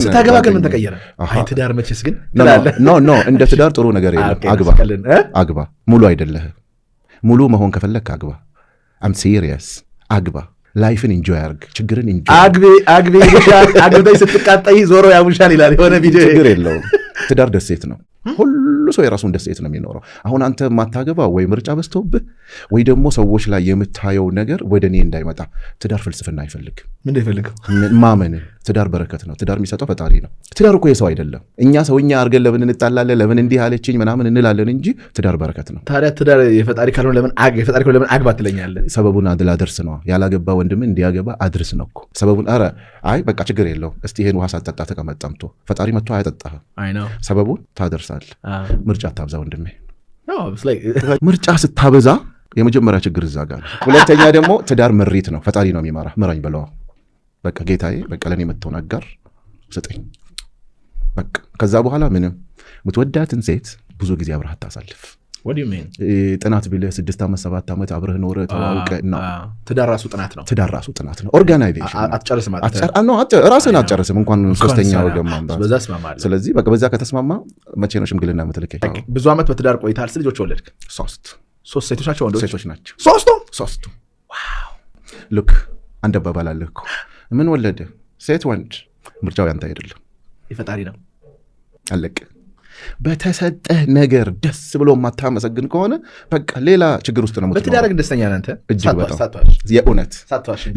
ስታገባ ግን ምን ተቀየረ? አይ ትዳር መቼስ ግን ኖ እንደ ትዳር ጥሩ ነገር የለም። አግባ ሙሉ አይደለህ። ሙሉ መሆን ከፈለክ አግባ። አም ሲሪየስ አግባ። ላይፍን ኢንጆይ አርግ። ችግርን ኢንጆይ አግቢ ይሻል። አግብተሽ ስትቃጠይ ዞሮ ያሙሻል ይላል የሆነ ቪዲዮ። ችግር የለውም። ትዳር ደሴት ነው። ሁሉ ሰው የራሱን ደሴት ነው የሚኖረው። አሁን አንተ ማታገባ ወይ ምርጫ በስተውብህ ወይ ደግሞ ሰዎች ላይ የምታየው ነገር ወደ እኔ እንዳይመጣ። ትዳር ፍልስፍና አይፈልግም። ምን ይፈልገው? ማመን። ትዳር በረከት ነው። ትዳር የሚሰጠው ፈጣሪ ነው። ትዳር እኮ የሰው አይደለም። እኛ ሰውኛ አርገን ለምን እንጣላለን፣ ለምን እንዲህ አለችኝ ምናምን እንላለን እንጂ ትዳር በረከት ነው። ታዲያ ትዳር የፈጣሪ ካልሆነ ለምን አግባ ትለኛለህ? ሰበቡን አድርስ ነው። ያላገባ ወንድም እንዲያገባ አድርስ ነው እኮ ሰበቡን። ኧረ አይ በቃ ችግር የለው እስቲ ይሄን ውሃ ሳትጠጣ ተቀመጥ ጠምቶ ፈጣሪ መጥቶ አያጠጣህም። ሰበቡን ታደርሳለህ። ምርጫ አታብዛ ወንድሜ። ምርጫ ስታበዛ የመጀመሪያ ችግር እዛ ጋር ነው። ሁለተኛ ደግሞ ትዳር ምሪት ነው። ፈጣሪ ነው የሚመራ። ምራኝ በለዋ በቃ ጌታዬ፣ በቃ ለኔ የምትሆን አጋር ስጠኝ በቃ። ከዛ በኋላ ምንም የምትወዳትን ሴት ብዙ ጊዜ አብረህ አታሳልፍ። ጥናት ቢልህ 6 ዓመት 7 ዓመት አብረህ ኖረህ ተዋውቀህ ነው። ትዳር ራሱ ጥናት ነው። ትዳር ራሱ ጥናት ነው። ኦርጋናይዜሽን አትጨርስም ማለት ራስህን አትጨርስም እንኳን ሶስተኛ ወገን ማምጣት። ስለዚህ በቃ በዛ ከተስማማ መቼ ነው ሽምግልና የምትልከኝ? ብዙ ዓመት በትዳር ቆይተሃል። ልጆች ወለድክ? 3 ሴቶች ናቸው ወንዶች? ሴቶች ናቸው። ሶስቱ ዋው። ሉክ አንድ አባባል አለ እኮ ምን ወለደ ሴት ወንድ፣ ምርጫው ያንተ አይደለም የፈጣሪ ነው። አለቅ። በተሰጠህ ነገር ደስ ብሎ የማታመሰግን ከሆነ በቃ ሌላ ችግር ውስጥ ነው የምትኖረው። በትዳር ግን ደስተኛ ነህ አንተ? እጅግ በጣም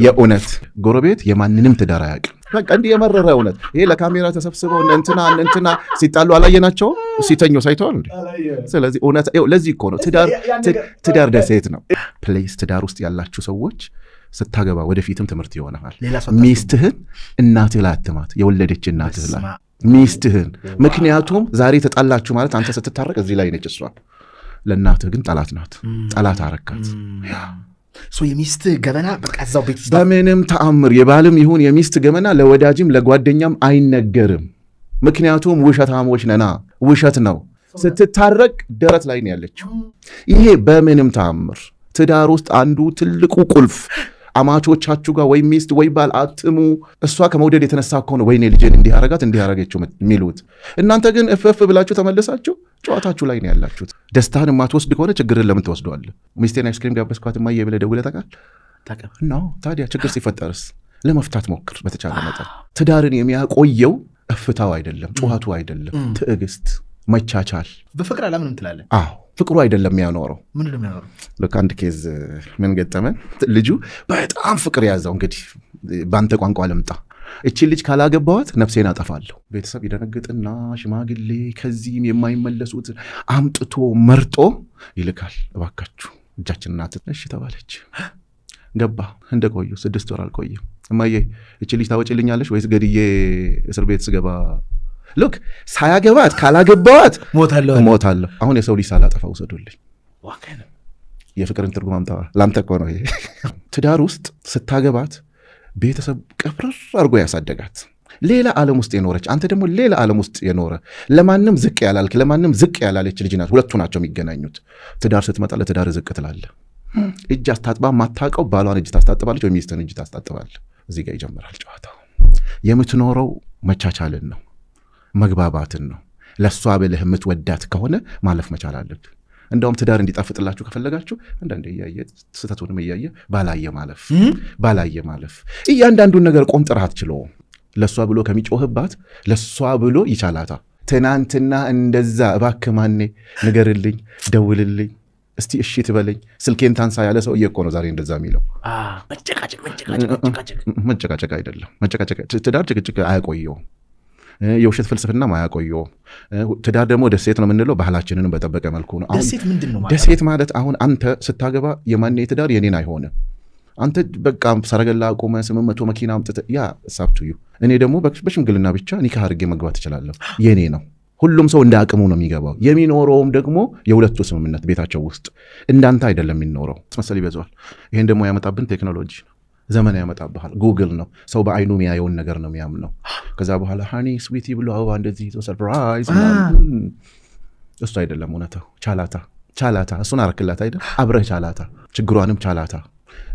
የእውነት ጎረቤት የማንንም ትዳር አያውቅም። በቃ እንዲህ የመረረ እውነት። ይሄ ለካሜራ ተሰብስበው እንትና ሲጣሉ አላየናቸው ሲተኙ ሳይተዋል እንዴ? ስለዚህ እውነት ለዚህ እኮ ነው ትዳር ደሴት ነው። ፕሌስ ትዳር ውስጥ ያላችሁ ሰዎች ስታገባ ወደፊትም ትምህርት ይሆናል። ሚስትህን እናትህ ላይ አትማት፣ የወለደች እናትህ ላይ ሚስትህን። ምክንያቱም ዛሬ ተጣላችሁ ማለት አንተ ስትታረቅ እዚህ ላይ ነች እሷ። ለእናትህ ግን ጠላት ናት። ጠላት አረካት። የሚስት ገመና በቃ እዛው ቤት በምንም ተአምር የባልም ይሁን የሚስት ገመና ለወዳጅም ለጓደኛም አይነገርም። ምክንያቱም ውሸታሞች ነና። ውሸት ነው። ስትታረቅ ደረት ላይ ነው ያለችው። ይሄ በምንም ተአምር ትዳር ውስጥ አንዱ ትልቁ ቁልፍ። አማቾቻችሁ ጋር ወይ ሚስት ወይ ባል አትሙ። እሷ ከመውደድ የተነሳ ከሆነ ወይኔ ልጄን እንዲያረገችው የሚሉት እናንተ ግን እፍፍ ብላችሁ ተመለሳችሁ ጨዋታችሁ ላይ ነው ያላችሁት። ደስታን የማትወስድ ከሆነ ችግርን ለምን ትወስደዋለህ? ሚስቴን አይስክሪም ጋበዝኳት እማዬ ብለህ ደውለህ ታውቃለህ? ነው ታዲያ ችግር ሲፈጠርስ ለመፍታት ሞክር በተቻለ መጠን። ትዳርን የሚያቆየው እፍታው አይደለም፣ ጨዋቱ አይደለም፣ ትዕግስት፣ መቻቻል። በፍቅር አላምንም ትላለህ? አዎ ፍቅሩ አይደለም የሚያኖረው። ምንድነው የሚያኖረው? ልክ አንድ ኬዝ ምን ገጠመን፣ ልጁ በጣም ፍቅር ያዘው። እንግዲህ በአንተ ቋንቋ ልምጣ፣ እቺ ልጅ ካላገባዋት ነፍሴን አጠፋለሁ። ቤተሰብ ይደነግጥና ሽማግሌ ከዚህም የማይመለሱት አምጥቶ መርጦ ይልካል። እባካችሁ እጃችን ናት። እሺ ተባለች። ገባ። እንደቆዩ 6 ወር አልቆየም። እማዬ እቺ ልጅ ታወጪልኛለሽ ወይስ ገድዬ እስር ቤት ስገባ? ሉክ ሳያገባት ካላገባዋት ሞታለሁ። አሁን የሰው ልጅ ሳላጠፋ ውሰዱልኝ። የፍቅርን ትርጉም አምጣ። ላንተ እኮ ነው ይሄ። ትዳር ውስጥ ስታገባት ቤተሰብ ቀብረር አድርጎ ያሳደጋት ሌላ ዓለም ውስጥ የኖረች፣ አንተ ደግሞ ሌላ ዓለም ውስጥ የኖረ ለማንም ዝቅ ያላልክ ለማንም ዝቅ ያላለች ልጅ ናት። ሁለቱ ናቸው የሚገናኙት። ትዳር ስትመጣ ለትዳር ዝቅ ትላለህ። እጅ አስታጥባ ማታውቀው ባሏን እጅ ታስታጥባለች ወይ ሚስትን እጅ ታስታጥባለህ። እዚህ ጋር ይጀምራል ጨዋታው። የምትኖረው መቻቻልን ነው፣ መግባባትን ነው። ለሷ ብለህ የምትወዳት ከሆነ ማለፍ መቻል አለብህ። እንደውም ትዳር እንዲጣፍጥላችሁ ከፈለጋችሁ አንዳንዴ እያየ ስተቱንም እያየ ባላየ ማለፍ። እያንዳንዱን ነገር ቆንጥረህ አትችለውም። ለሷ ብሎ ከሚጮህባት ለሷ ብሎ ይቻላታ። ትናንትና እንደዛ እባክህ ማኔ ንገርልኝ፣ ደውልልኝ፣ እስቲ እሺ ትበለኝ፣ ስልኬን ታንሳ ያለ ሰውዬ እኮ ነው ዛሬ እንደዛ የሚለው። መጨቃጨቅ አይደለም። ትዳር ጭቅጭቅ አያቆየውም። የውሸት ፍልስፍና ማያቆየው። ትዳር ደግሞ ደሴት ነው የምንለው ባህላችንን በጠበቀ መልኩ ነው። ደሴት ምንድን ነው ማለት? ደሴት ማለት አሁን አንተ ስታገባ የማን ትዳር የኔን አይሆንም። አንተ በቃ ሰረገላ አቆመ 800 መኪና አምጥተህ ያ ሳብቱዩ። እኔ ደግሞ በሽምግልና ብቻ ኒካህ አድርጌ መግባት እችላለሁ። የኔ ነው። ሁሉም ሰው እንደ አቅሙ ነው የሚገባው። የሚኖረውም ደግሞ የሁለቱ ስምምነት ቤታቸው ውስጥ እንዳንተ አይደለም የሚኖረው። መሰል ይበዛዋል። ይሄን ደግሞ ያመጣብን ቴክኖሎጂ ነው። ዘመን ያመጣብሃል። ጉግል ነው። ሰው በአይኑ የሚያየውን ነገር ነው የሚያምነው። ከዛ በኋላ ሃኒ ስዊቲ ብሎ አበባ እንደዚህ ሰርፕራይዝ። እሱ አይደለም እውነታው። ቻላታ እሱን አረክላት አይደል? አብረህ ቻላታ፣ ችግሯንም ቻላታ።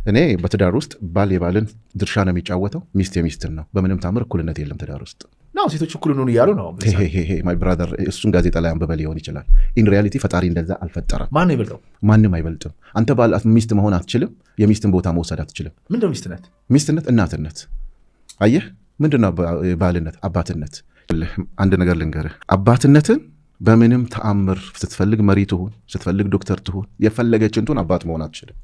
እኔ በትዳር ውስጥ ባል የባልን ድርሻ ነው የሚጫወተው፣ ሚስት የሚስትን ነው። በምንም ታምር እኩልነት የለም ትዳር ውስጥ። ነው ሴቶች እኩል ነው እያሉ ነው። ማይ ብራዘር እሱን ጋዜጣ ላይ አንብበ ሊሆን ይችላል። ኢን ሪያሊቲ ፈጣሪ እንደዛ አልፈጠረም። ማን ይበልጠው? ማንም አይበልጥም። አንተ ባል ሚስት መሆን አትችልም። የሚስትን ቦታ መውሰድ አትችልም። ምንድነው ሚስትነት? ሚስትነት እናትነት። አየህ ምንድነው ባልነት? አባትነት። አንድ ነገር ልንገርህ፣ አባትነትን በምንም ተአምር ስትፈልግ መሪ ትሁን፣ ስትፈልግ ዶክተር ትሁን፣ የፈለገችን ትሁን አባት መሆን አትችልም።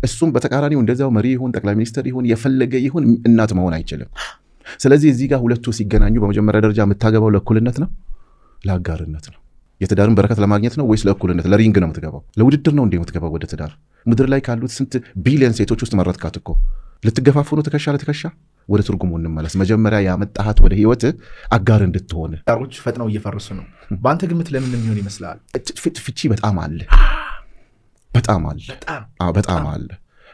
እሱም በተቃራኒው እንደዛው መሪ ይሁን፣ ጠቅላይ ሚኒስትር ይሁን፣ የፈለገ ይሁን እናት መሆን አይችልም። ስለዚህ እዚህ ጋር ሁለቱ ሲገናኙ በመጀመሪያ ደረጃ የምታገባው ለእኩልነት ነው፣ ለአጋርነት ነው። የትዳርን በረከት ለማግኘት ነው ወይስ ለእኩልነት? ለሪንግ ነው የምትገባው? ለውድድር ነው እንዴ የምትገባው ወደ ትዳር? ምድር ላይ ካሉት ስንት ቢሊዮን ሴቶች ውስጥ መረጥካት እኮ። ልትገፋፉ ነው ትከሻ ለትከሻ? ወደ ትርጉሙ እንመለስ። መጀመሪያ ያመጣሃት ወደ ህይወት አጋር እንድትሆን። ዳሮች ፈጥነው እየፈረሱ ነው። በአንተ ግምት ለምን የሚሆን ይመስላል? ፍቺ በጣም አለ፣ በጣም አለ።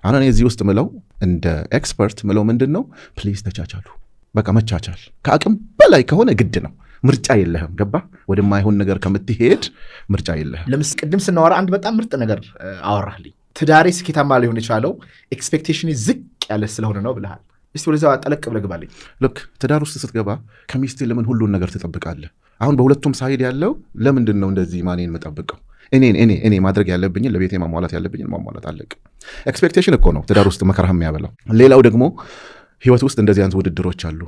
አሁን እኔ እዚህ ውስጥ ምለው እንደ ኤክስፐርት ምለው ምንድን ነው? ፕሊዝ ተቻቻሉ። በቃ መቻቻል ከአቅም በላይ ከሆነ ግድ ነው። ምርጫ የለህም። ገባ? ወደማይሆን ነገር ከምትሄድ ምርጫ የለህም። ለምስ ቅድም ስናወራ አንድ በጣም ምርጥ ነገር አወራህልኝ። ትዳሬ ስኬታማ ሊሆን የቻለው ኤክስፔክቴሽን ዝቅ ያለ ስለሆነ ነው ብለሃል። እስቲ ወደዛ ጠለቅ ብለህ ግባልኝ። ልክ ትዳር ውስጥ ስትገባ ከሚስት ለምን ሁሉን ነገር ትጠብቃለህ? አሁን በሁለቱም ሳይድ ያለው ለምንድን ነው እንደዚህ ማኔን የምጠብቀው? እኔ ማድረግ ያለብኝን ለቤቴ ማሟላት ያለብኝን ማሟላት አለቅ። ኤክስፔክቴሽን እኮ ነው ትዳር ውስጥ መከራህ የሚያበላው። ሌላው ደግሞ ህይወት ውስጥ እንደዚህ አይነት ውድድሮች አሉ።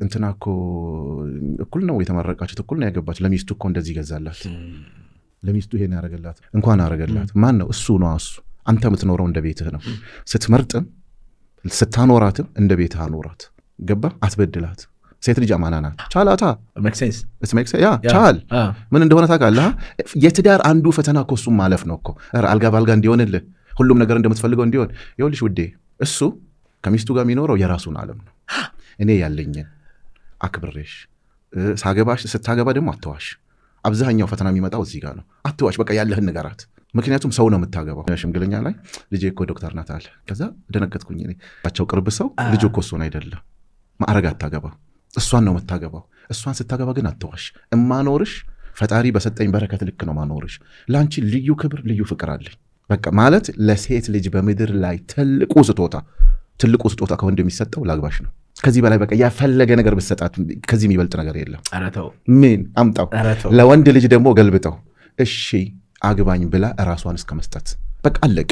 እንትና እኮ እኩል ነው የተመረቃችሁት፣ እኩል ነው ያገባች፣ ለሚስቱ እኮ እንደዚህ ይገዛላት፣ ለሚስቱ ይሄን ያደረገላት፣ እንኳን አደረገላት። ማን ነው እሱ? ነው እሱ። አንተ የምትኖረው እንደ ቤትህ ነው። ስትመርጥም ስታኖራትም እንደ ቤትህ አኖራት። ገባ? አትበድላት። ሴት ልጅ አማና ናት። ቻላታ ቻል ምን እንደሆነ ታውቃለህ? የትዳር አንዱ ፈተና እኮ እሱም ማለፍ ነው እኮ። አልጋ በአልጋ እንዲሆንልህ ሁሉም ነገር እንደምትፈልገው እንዲሆን። ይኸውልሽ ውዴ፣ እሱ ከሚስቱ ጋር የሚኖረው የራሱን ዓለም ነው። እኔ ያለኝን አክብሬሽ ሳገባሽ፣ ስታገባ ደግሞ አትዋሽ። አብዛኛው ፈተና የሚመጣው እዚህ ጋር ነው። አትዋሽ፣ በቃ ያለህን ንገራት። ምክንያቱም ሰው ነው የምታገባው። ሽምግልኛ ላይ ልጄ እኮ ዶክተር ናት አለ። ከዛ ደነገጥኩኝ። ቸው ቅርብ ሰው ልጁ እኮ እሱን አይደለም ማዕረግ አታገባ፣ እሷን ነው የምታገባው። እሷን ስታገባ ግን አትዋሽ። እማኖርሽ ፈጣሪ በሰጠኝ በረከት ልክ ነው ማኖርሽ። ለአንቺ ልዩ ክብር፣ ልዩ ፍቅር አለኝ። በቃ ማለት ለሴት ልጅ በምድር ላይ ትልቁ ስጦታ ከወንድ የሚሰጠው ላግባሽ ነው። ከዚህ በላይ በቃ ያፈለገ ነገር ብትሰጣት ከዚህ የሚበልጥ ነገር የለም። ምን አምጣው። ለወንድ ልጅ ደግሞ ገልብጠው እሺ አግባኝ ብላ ራሷን እስከ መስጠት በቃ አለቅ።